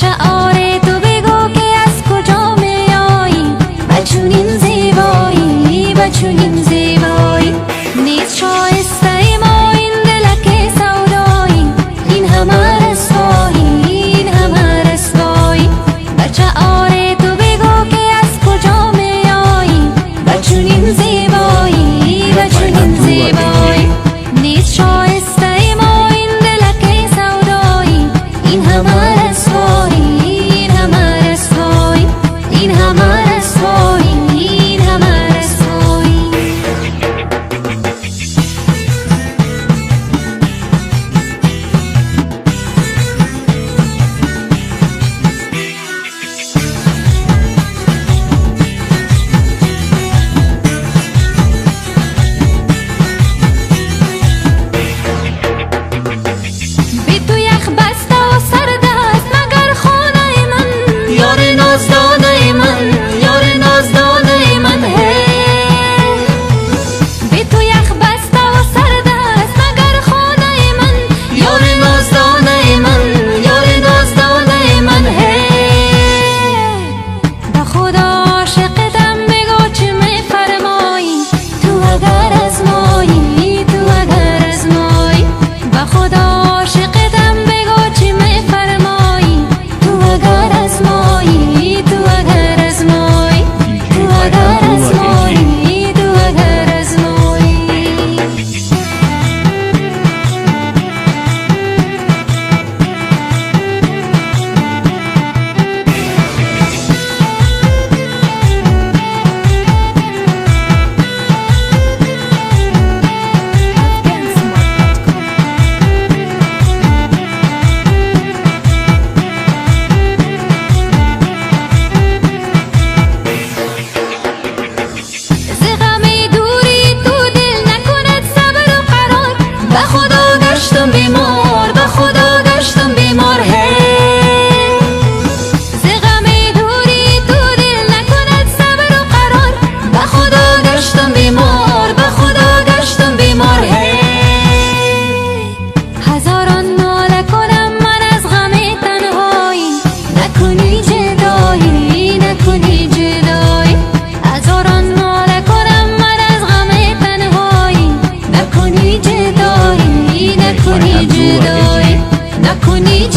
شعار تو بگو که از کجا میایی، بچونین زیبایی بچونین زیبایی. نیست شایسته ما این دلک سودایی، این همه رسوایی این همه رسوایی. بچه آره تو بگو که از کجا میایی، بچونین زیبایی بچونین زیبایی. نیست شایسته ما این دلک سودایی، این همه رسوایی این همه رسوایی این همه رسوایی این همه رسوایی. بی تو یخ بسته و سرد است مگر خانه من، یار نازدانه من یار نازدانه من. بی تو یخ بسته و سرد است مگر خانه من، یار نازدانه من یار نازدانه من. به خدا عاشقتم بگو چه میفرمایی، تو اگر از مایی تو اگر از مایی. به خدا عاشقتم بگو چه میفرمایی، تو اگر از مایی تو اگر از مایی تو اگر از مایی تو اگر از مایی. ز غم دوری تو دل نکند صبر و قرار، به خدا گشتم بیمار به خدا گشتم بیمار. ز غم دوری تو دل نکند صبر و قرار، به خدا گشتم بیمار به خدا گشتم بیمار. هزاران ناله کنم من از غم تنهایی، نکنی جدایی نکنی جدایی. هزاران ناله کنم من از غم تنهایی، نکنی جدایی نکنی جدایی نکنی